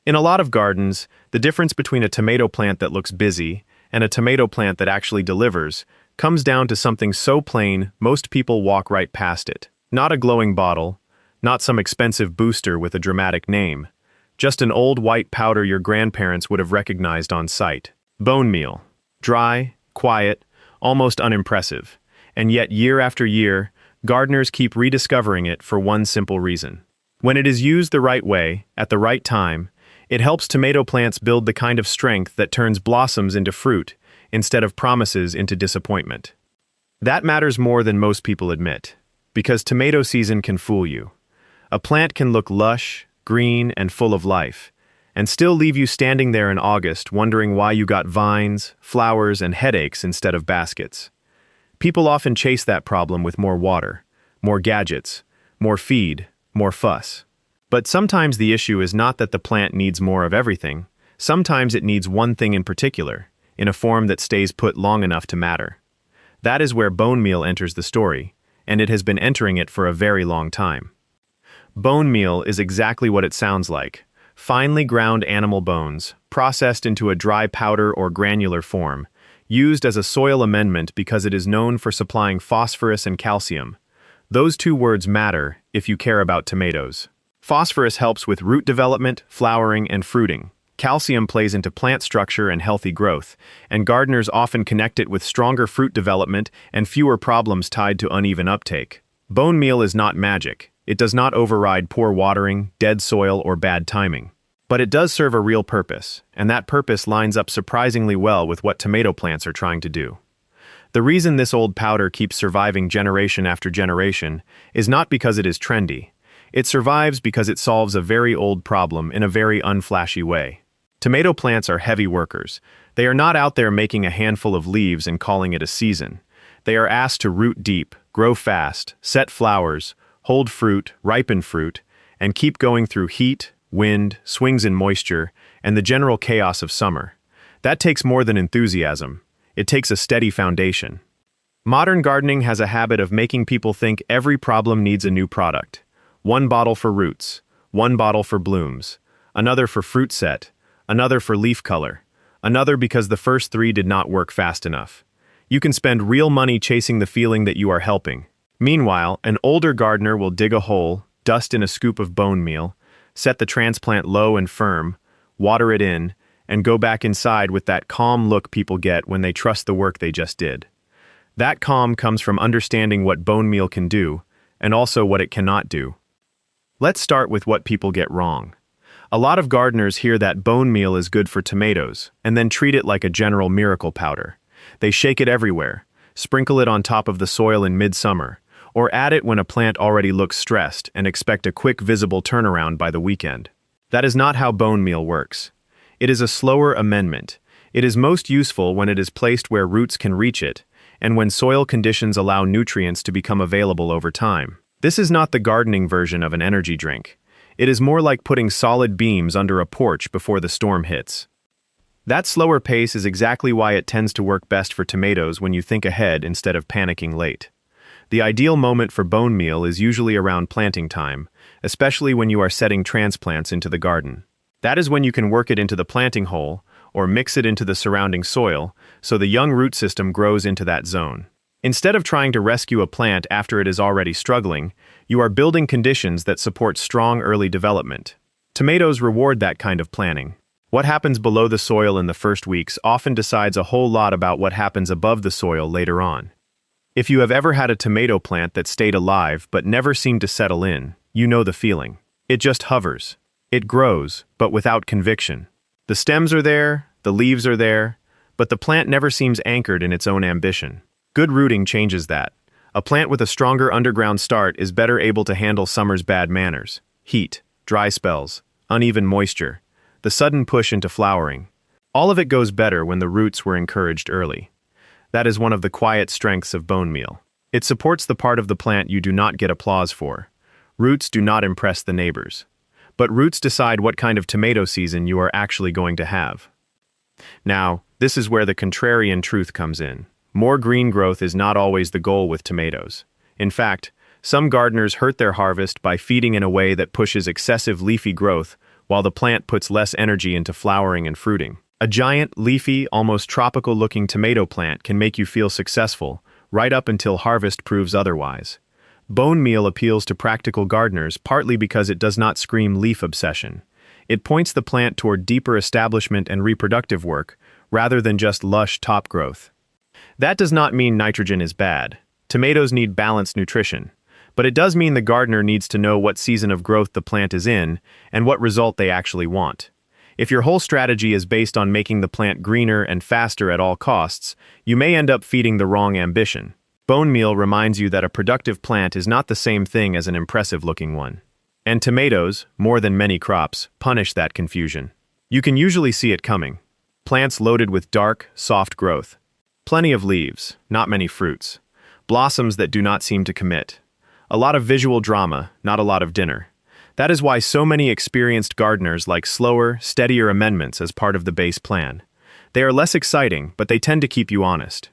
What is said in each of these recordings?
In a lot of gardens, the difference between a tomato plant that looks busy and a tomato plant that actually delivers comes down to something so plain most people walk right past it. Not a glowing bottle, not some expensive booster with a dramatic name, just an old white powder your grandparents would have recognized on sight. Bone meal. Dry, quiet, almost unimpressive. And yet year after year, gardeners keep rediscovering it for one simple reason. When it is used the right way, at the right time, it helps tomato plants build the kind of strength that turns blossoms into fruit, instead of promises into disappointment. That matters more than most people admit, because tomato season can fool you. A plant can look lush, green, and full of life, and still leave you standing there in August wondering why you got vines, flowers, and headaches instead of baskets. People often chase that problem with more water, more gadgets, more feed, more fuss. But sometimes the issue is not that the plant needs more of everything. Sometimes it needs one thing in particular, in a form that stays put long enough to matter. That is where bone meal enters the story, and it has been entering it for a very long time. Bone meal is exactly what it sounds like: finely ground animal bones, processed into a dry powder or granular form, used as a soil amendment because it is known for supplying phosphorus and calcium. Those two words matter if you care about tomatoes. Phosphorus helps with root development, flowering, and fruiting. Calcium plays into plant structure and healthy growth, and gardeners often connect it with stronger fruit development and fewer problems tied to uneven uptake. Bone meal is not magic. It does not override poor watering, dead soil, or bad timing. But it does serve a real purpose, and that purpose lines up surprisingly well with what tomato plants are trying to do. The reason this old powder keeps surviving generation after generation is not because it is trendy. It survives because it solves a very old problem in a very unflashy way. Tomato plants are heavy workers. They are not out there making a handful of leaves and calling it a season. They are asked to root deep, grow fast, set flowers, hold fruit, ripen fruit, and keep going through heat, wind, swings in moisture, and the general chaos of summer. That takes more than enthusiasm. It takes a steady foundation. Modern gardening has a habit of making people think every problem needs a new product. One bottle for roots, one bottle for blooms, another for fruit set, another for leaf color, another because the first three did not work fast enough. You can spend real money chasing the feeling that you are helping. Meanwhile, an older gardener will dig a hole, dust in a scoop of bone meal, set the transplant low and firm, water it in, and go back inside with that calm look people get when they trust the work they just did. That calm comes from understanding what bone meal can do, and also what it cannot do. Let's start with what people get wrong. A lot of gardeners hear that bone meal is good for tomatoes, and then treat it like a general miracle powder. They shake it everywhere, sprinkle it on top of the soil in midsummer, or add it when a plant already looks stressed and expect a quick visible turnaround by the weekend. That is not how bone meal works. It is a slower amendment. It is most useful when it is placed where roots can reach it, and when soil conditions allow nutrients to become available over time. This is not the gardening version of an energy drink. It is more like putting solid beams under a porch before the storm hits. That slower pace is exactly why it tends to work best for tomatoes when you think ahead instead of panicking late. The ideal moment for bone meal is usually around planting time, especially when you are setting transplants into the garden. That is when you can work it into the planting hole, or mix it into the surrounding soil, so the young root system grows into that zone. Instead of trying to rescue a plant after it is already struggling, you are building conditions that support strong early development. Tomatoes reward that kind of planning. What happens below the soil in the first weeks often decides a whole lot about what happens above the soil later on. If you have ever had a tomato plant that stayed alive but never seemed to settle in, you know the feeling. It just hovers. It grows, but without conviction. The stems are there, the leaves are there, but the plant never seems anchored in its own ambition. Good rooting changes that. A plant with a stronger underground start is better able to handle summer's bad manners: heat, dry spells, uneven moisture, the sudden push into flowering. All of it goes better when the roots were encouraged early. That is one of the quiet strengths of bone meal. It supports the part of the plant you do not get applause for. Roots do not impress the neighbors. But roots decide what kind of tomato season you are actually going to have. Now, this is where the contrarian truth comes in. More green growth is not always the goal with tomatoes. In fact, some gardeners hurt their harvest by feeding in a way that pushes excessive leafy growth while the plant puts less energy into flowering and fruiting. A giant, leafy, almost tropical-looking tomato plant can make you feel successful, right up until harvest proves otherwise. Bone meal appeals to practical gardeners partly because it does not scream leaf obsession. It points the plant toward deeper establishment and reproductive work, rather than just lush top growth. That does not mean nitrogen is bad. Tomatoes need balanced nutrition. But it does mean the gardener needs to know what season of growth the plant is in and what result they actually want. If your whole strategy is based on making the plant greener and faster at all costs, you may end up feeding the wrong ambition. Bone meal reminds you that a productive plant is not the same thing as an impressive-looking one. And tomatoes, more than many crops, punish that confusion. You can usually see it coming. Plants loaded with dark, soft growth. Plenty of leaves, not many fruits. Blossoms that do not seem to commit. A lot of visual drama, not a lot of dinner. That is why so many experienced gardeners like slower, steadier amendments as part of the base plan. They are less exciting, but they tend to keep you honest.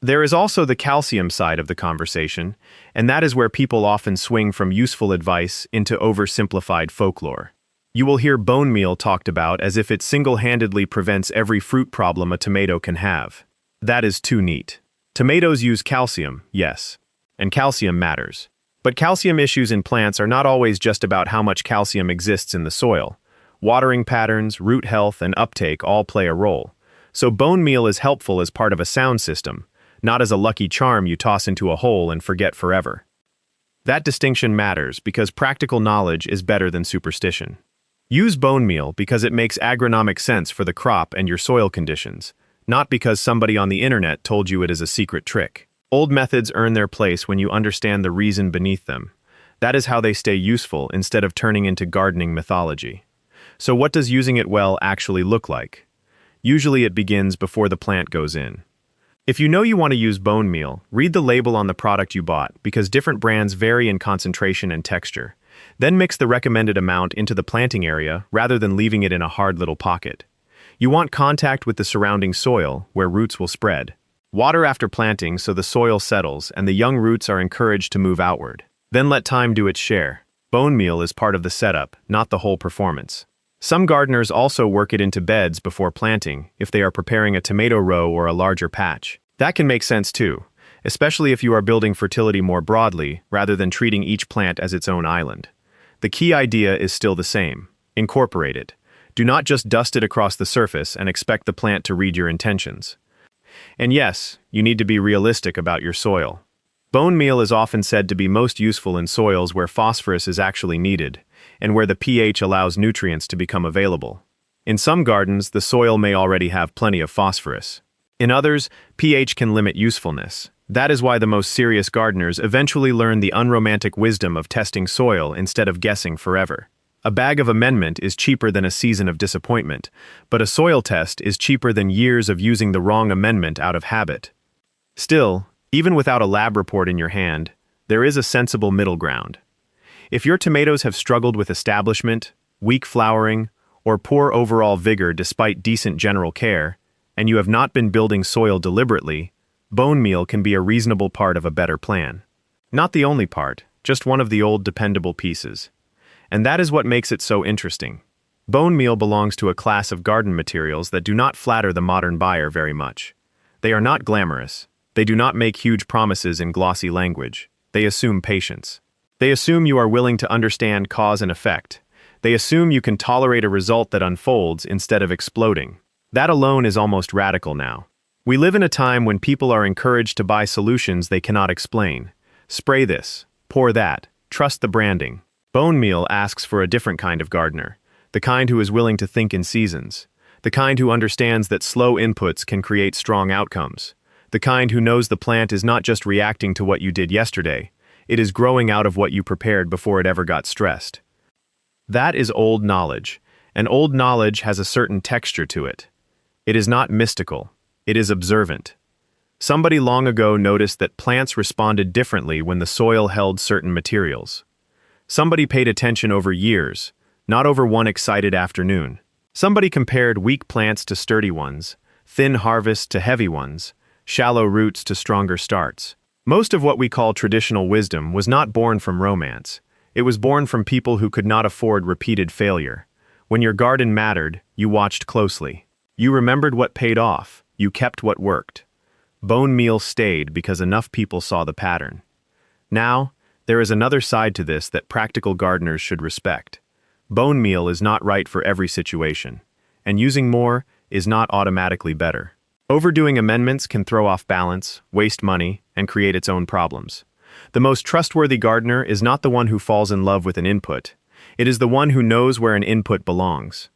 There is also the calcium side of the conversation, and that is where people often swing from useful advice into oversimplified folklore. You will hear bone meal talked about as if it single-handedly prevents every fruit problem a tomato can have. That is too neat. Tomatoes use calcium, yes, and calcium matters. But calcium issues in plants are not always just about how much calcium exists in the soil. Watering patterns, root health, and uptake all play a role. So bone meal is helpful as part of a sound system, not as a lucky charm you toss into a hole and forget forever. That distinction matters because practical knowledge is better than superstition. Use bone meal because it makes agronomic sense for the crop and your soil conditions, not because somebody on the internet told you it is a secret trick. Old methods earn their place when you understand the reason beneath them. That is how they stay useful instead of turning into gardening mythology. So what does using it well actually look like? Usually it begins before the plant goes in. If you know you want to use bone meal, read the label on the product you bought because different brands vary in concentration and texture. Then mix the recommended amount into the planting area rather than leaving it in a hard little pocket. You want contact with the surrounding soil where roots will spread. Water after planting so the soil settles and the young roots are encouraged to move outward. Then let time do its share. Bone meal is part of the setup, not the whole performance. Some gardeners also work it into beds before planting if they are preparing a tomato row or a larger patch. That can make sense too, especially if you are building fertility more broadly rather than treating each plant as its own island. The key idea is still the same. Incorporate it. Do not just dust it across the surface and expect the plant to read your intentions. And yes, you need to be realistic about your soil. Bone meal is often said to be most useful in soils where phosphorus is actually needed, and where the pH allows nutrients to become available. In some gardens, the soil may already have plenty of phosphorus. In others, pH can limit usefulness. That is why the most serious gardeners eventually learn the unromantic wisdom of testing soil instead of guessing forever. A bag of amendment is cheaper than a season of disappointment, but a soil test is cheaper than years of using the wrong amendment out of habit. Still, even without a lab report in your hand, there is a sensible middle ground. If your tomatoes have struggled with establishment, weak flowering, or poor overall vigor despite decent general care, and you have not been building soil deliberately, bone meal can be a reasonable part of a better plan. Not the only part, just one of the old dependable pieces. And that is what makes it so interesting. Bone meal belongs to a class of garden materials that do not flatter the modern buyer very much. They are not glamorous. They do not make huge promises in glossy language. They assume patience. They assume you are willing to understand cause and effect. They assume you can tolerate a result that unfolds instead of exploding. That alone is almost radical now. We live in a time when people are encouraged to buy solutions they cannot explain. Spray this, pour that, trust the branding. Bone meal asks for a different kind of gardener, the kind who is willing to think in seasons, the kind who understands that slow inputs can create strong outcomes, the kind who knows the plant is not just reacting to what you did yesterday, it is growing out of what you prepared before it ever got stressed. That is old knowledge, and old knowledge has a certain texture to it. It is not mystical, it is observant. Somebody long ago noticed that plants responded differently when the soil held certain materials. Somebody paid attention over years, not over one excited afternoon. Somebody compared weak plants to sturdy ones, thin harvests to heavy ones, shallow roots to stronger starts. Most of what we call traditional wisdom was not born from romance. It was born from people who could not afford repeated failure. When your garden mattered, you watched closely. You remembered what paid off, you kept what worked. Bone meal stayed because enough people saw the pattern. Now, there is another side to this that practical gardeners should respect. Bone meal is not right for every situation, and using more is not automatically better. Overdoing amendments can throw off balance, waste money, and create its own problems. The most trustworthy gardener is not the one who falls in love with an input. It is the one who knows where an input belongs.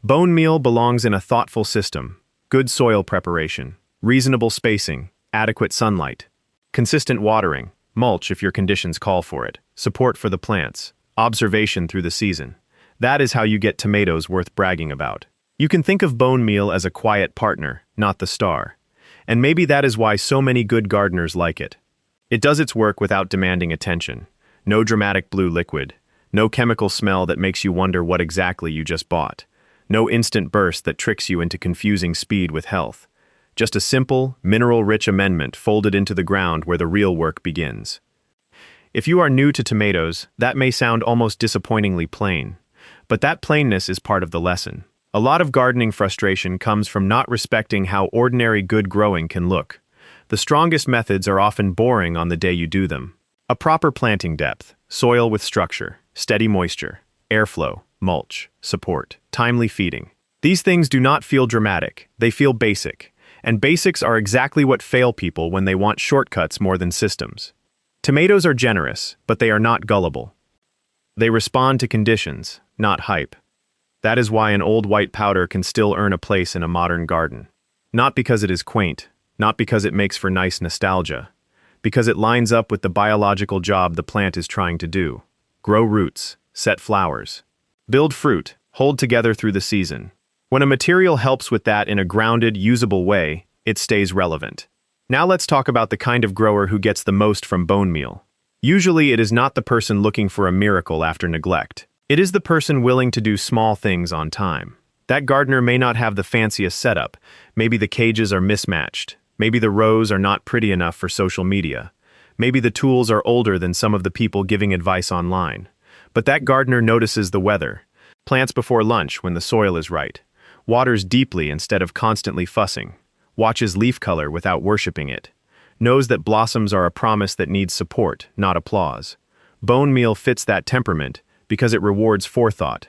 Bone meal belongs in a thoughtful system, good soil preparation, reasonable spacing, adequate sunlight, consistent watering, mulch if your conditions call for it, support for the plants, observation through the season. That is how you get tomatoes worth bragging about. You can think of bone meal as a quiet partner, not the star. And maybe that is why so many good gardeners like it. It does its work without demanding attention. No dramatic blue liquid. No chemical smell that makes you wonder what exactly you just bought. No instant burst that tricks you into confusing speed with health. Just a simple, mineral-rich amendment folded into the ground where the real work begins. If you are new to tomatoes, that may sound almost disappointingly plain. But that plainness is part of the lesson. A lot of gardening frustration comes from not respecting how ordinary good growing can look. The strongest methods are often boring on the day you do them. A proper planting depth, soil with structure, steady moisture, airflow, mulch, support, timely feeding. These things do not feel dramatic, they feel basic. And basics are exactly what fail people when they want shortcuts more than systems. Tomatoes are generous, but they are not gullible. They respond to conditions, not hype. That is why an old white powder can still earn a place in a modern garden. Not because it is quaint, not because it makes for nice nostalgia, because it lines up with the biological job the plant is trying to do. Grow roots, set flowers, build fruit, hold together through the season. When a material helps with that in a grounded, usable way, it stays relevant. Now let's talk about the kind of grower who gets the most from bone meal. Usually it is not the person looking for a miracle after neglect. It is the person willing to do small things on time. That gardener may not have the fanciest setup. Maybe the cages are mismatched. Maybe the rows are not pretty enough for social media. Maybe the tools are older than some of the people giving advice online. But that gardener notices the weather, plants before lunch when the soil is right, waters deeply instead of constantly fussing, watches leaf color without worshiping it, knows that blossoms are a promise that needs support, not applause. Bone meal fits that temperament because it rewards forethought.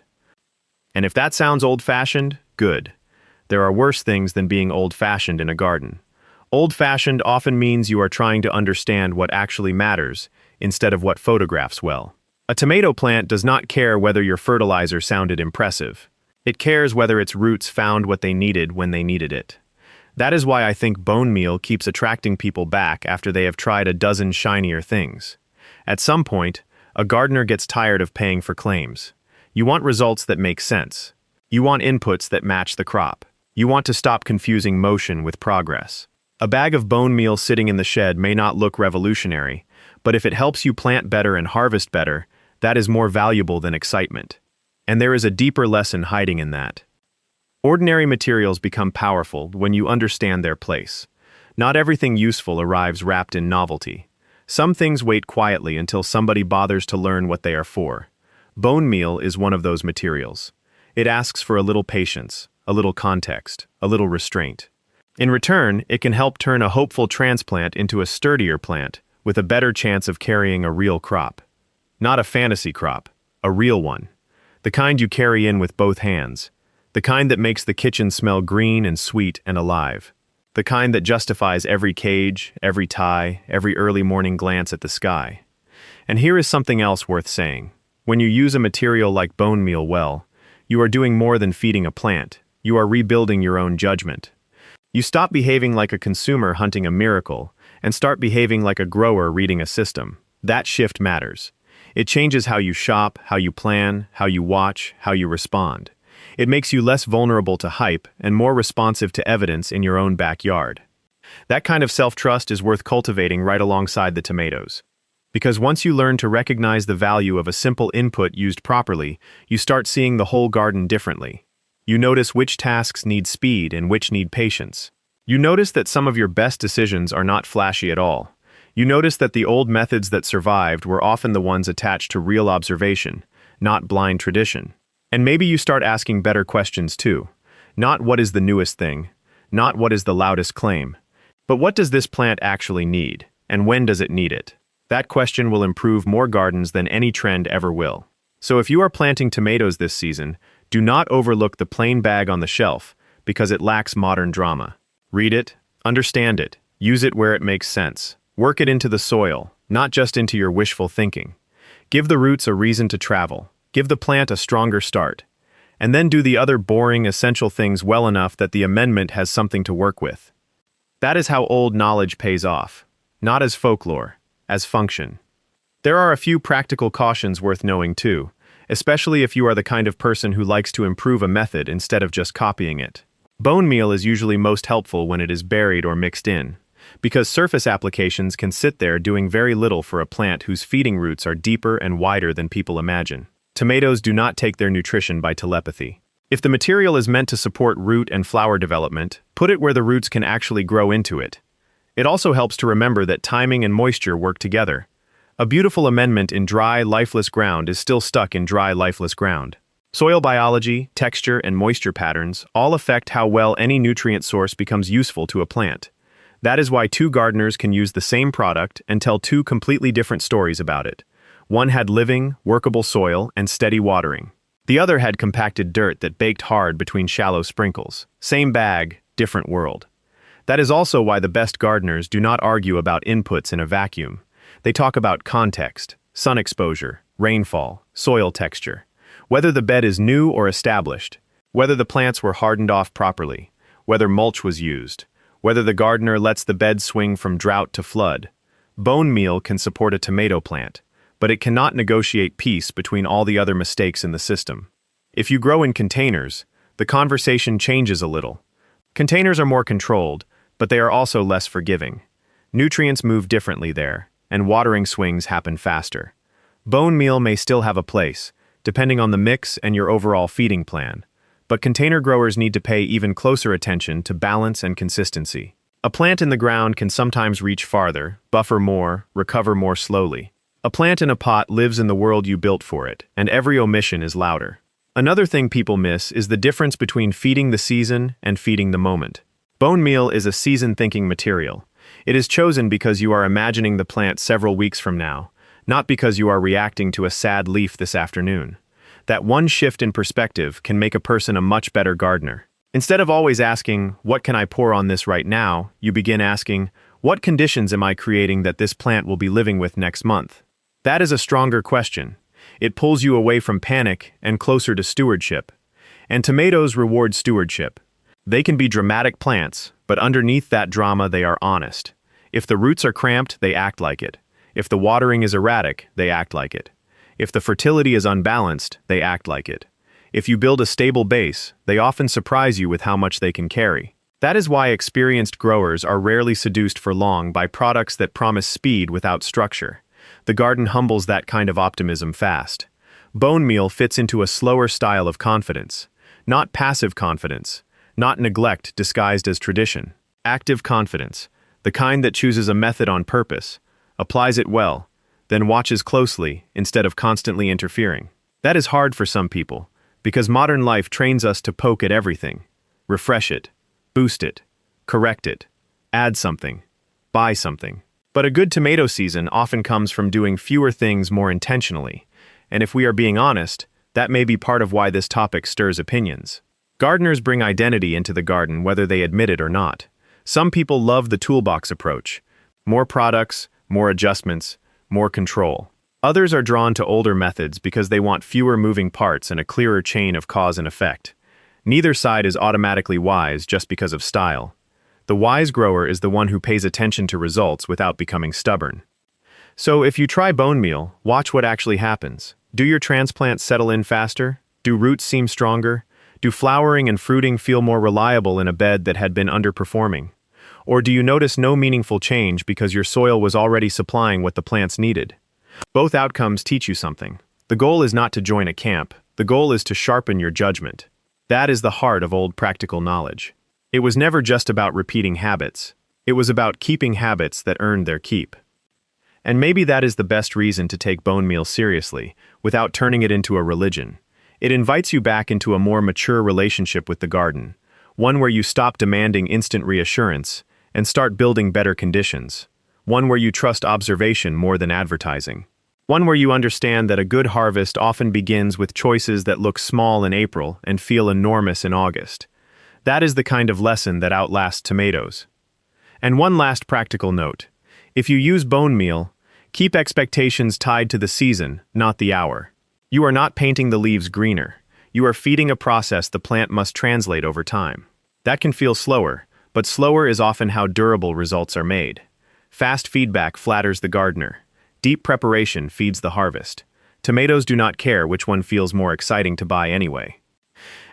And if that sounds old-fashioned, good. There are worse things than being old-fashioned in a garden. Old-fashioned often means you are trying to understand what actually matters instead of what photographs well. A tomato plant does not care whether your fertilizer sounded impressive. It cares whether its roots found what they needed when they needed it. That is why I think bone meal keeps attracting people back after they have tried a dozen shinier things. At some point, a gardener gets tired of paying for claims. You want results that make sense. You want inputs that match the crop. You want to stop confusing motion with progress. A bag of bone meal sitting in the shed may not look revolutionary, but if it helps you plant better and harvest better, that is more valuable than excitement. And there is a deeper lesson hiding in that. Ordinary materials become powerful when you understand their place. Not everything useful arrives wrapped in novelty. Some things wait quietly until somebody bothers to learn what they are for. Bone meal is one of those materials. It asks for a little patience, a little context, a little restraint. In return, it can help turn a hopeful transplant into a sturdier plant with a better chance of carrying a real crop. Not a fantasy crop, a real one. The kind you carry in with both hands. The kind that makes the kitchen smell green and sweet and alive. The kind that justifies every cage, every tie, every early morning glance at the sky. And here is something else worth saying. When you use a material like bone meal well, you are doing more than feeding a plant. You are rebuilding your own judgment. You stop behaving like a consumer hunting a miracle and start behaving like a grower reading a system. That shift matters. It changes how you shop, how you plan, how you watch, how you respond. It makes you less vulnerable to hype and more responsive to evidence in your own backyard. That kind of self-trust is worth cultivating right alongside the tomatoes. Because once you learn to recognize the value of a simple input used properly, you start seeing the whole garden differently. You notice which tasks need speed and which need patience. You notice that some of your best decisions are not flashy at all. You notice that the old methods that survived were often the ones attached to real observation, not blind tradition. And maybe you start asking better questions too. Not what is the newest thing, not what is the loudest claim, but what does this plant actually need, and when does it need it? That question will improve more gardens than any trend ever will. So if you are planting tomatoes this season, do not overlook the plain bag on the shelf because it lacks modern drama. Read it, understand it, use it where it makes sense. Work it into the soil, not just into your wishful thinking. Give the roots a reason to travel. Give the plant a stronger start. And then do the other boring, essential things well enough that the amendment has something to work with. That is how old knowledge pays off. Not as folklore, as function. There are a few practical cautions worth knowing too, especially if you are the kind of person who likes to improve a method instead of just copying it. Bone meal is usually most helpful when it is buried or mixed in, because surface applications can sit there doing very little for a plant whose feeding roots are deeper and wider than people imagine. Tomatoes do not take their nutrition by telepathy. If the material is meant to support root and flower development, put it where the roots can actually grow into it. It also helps to remember that timing and moisture work together. A beautiful amendment in dry, lifeless ground is still stuck in dry, lifeless ground. Soil biology, texture, and moisture patterns all affect how well any nutrient source becomes useful to a plant. That is why two gardeners can use the same product and tell two completely different stories about it. One had living, workable soil and steady watering. The other had compacted dirt that baked hard between shallow sprinkles. Same bag, different world. That is also why the best gardeners do not argue about inputs in a vacuum. They talk about context, sun exposure, rainfall, soil texture, whether the bed is new or established, whether the plants were hardened off properly, whether mulch was used, whether the gardener lets the bed swing from drought to flood. Bone meal can support a tomato plant, but it cannot negotiate peace between all the other mistakes in the system. If you grow in containers, the conversation changes a little. Containers are more controlled, but they are also less forgiving. Nutrients move differently there, and watering swings happen faster. Bone meal may still have a place, depending on the mix and your overall feeding plan, but container growers need to pay even closer attention to balance and consistency. A plant in the ground can sometimes reach farther, buffer more, recover more slowly. A plant in a pot lives in the world you built for it, and every omission is louder. Another thing people miss is the difference between feeding the season and feeding the moment. Bone meal is a season-thinking material. It is chosen because you are imagining the plant several weeks from now, not because you are reacting to a sad leaf this afternoon. That one shift in perspective can make a person a much better gardener. Instead of always asking, "What can I pour on this right now?" you begin asking, "What conditions am I creating that this plant will be living with next month?" That is a stronger question. It pulls you away from panic and closer to stewardship. And tomatoes reward stewardship. They can be dramatic plants, but underneath that drama they are honest. If the roots are cramped, they act like it. If the watering is erratic, they act like it. If the fertility is unbalanced, they act like it. If you build a stable base, they often surprise you with how much they can carry. That is why experienced growers are rarely seduced for long by products that promise speed without structure. The garden humbles that kind of optimism fast. Bone meal fits into a slower style of confidence. Not passive confidence. Not neglect disguised as tradition. Active confidence. The kind that chooses a method on purpose, applies it well, then watches closely instead of constantly interfering. That is hard for some people, because modern life trains us to poke at everything. Refresh it. Boost it. Correct it. Add something. Buy something. But a good tomato season often comes from doing fewer things more intentionally, and if we are being honest, that may be part of why this topic stirs opinions. Gardeners bring identity into the garden whether they admit it or not. Some people love the toolbox approach. More products, more adjustments, more control. Others are drawn to older methods because they want fewer moving parts and a clearer chain of cause and effect. Neither side is automatically wise just because of style. The wise grower is the one who pays attention to results without becoming stubborn. So if you try bone meal, watch what actually happens. Do your transplants settle in faster? Do roots seem stronger? Do flowering and fruiting feel more reliable in a bed that had been underperforming? Or do you notice no meaningful change because your soil was already supplying what the plants needed? Both outcomes teach you something. The goal is not to join a camp. The goal is to sharpen your judgment. That is the heart of old practical knowledge. It was never just about repeating habits. It was about keeping habits that earned their keep. And maybe that is the best reason to take bone meal seriously, without turning it into a religion. It invites you back into a more mature relationship with the garden, one where you stop demanding instant reassurance and start building better conditions, one where you trust observation more than advertising, one where you understand that a good harvest often begins with choices that look small in April and feel enormous in August. That is the kind of lesson that outlasts tomatoes. And one last practical note. If you use bone meal, keep expectations tied to the season, not the hour. You are not painting the leaves greener. You are feeding a process the plant must translate over time. That can feel slower, but slower is often how durable results are made. Fast feedback flatters the gardener. Deep preparation feeds the harvest. Tomatoes do not care which one feels more exciting to buy anyway.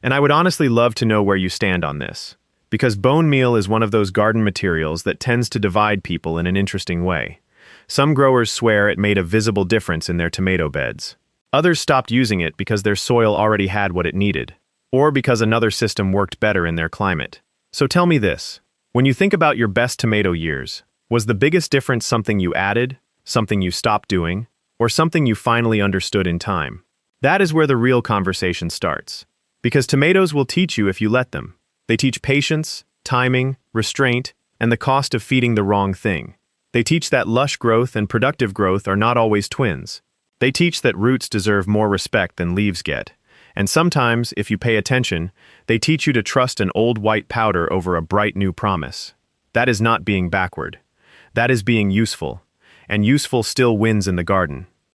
And I would honestly love to know where you stand on this, because bone meal is one of those garden materials that tends to divide people in an interesting way. Some growers swear it made a visible difference in their tomato beds. Others stopped using it because their soil already had what it needed, or because another system worked better in their climate. So tell me this, when you think about your best tomato years, was the biggest difference something you added, something you stopped doing, or something you finally understood in time? That is where the real conversation starts. Because tomatoes will teach you if you let them. They teach patience, timing, restraint, and the cost of feeding the wrong thing. They teach that lush growth and productive growth are not always twins. They teach that roots deserve more respect than leaves get. And sometimes, if you pay attention, they teach you to trust an old white powder over a bright new promise. That is not being backward. That is being useful. And useful still wins in the garden.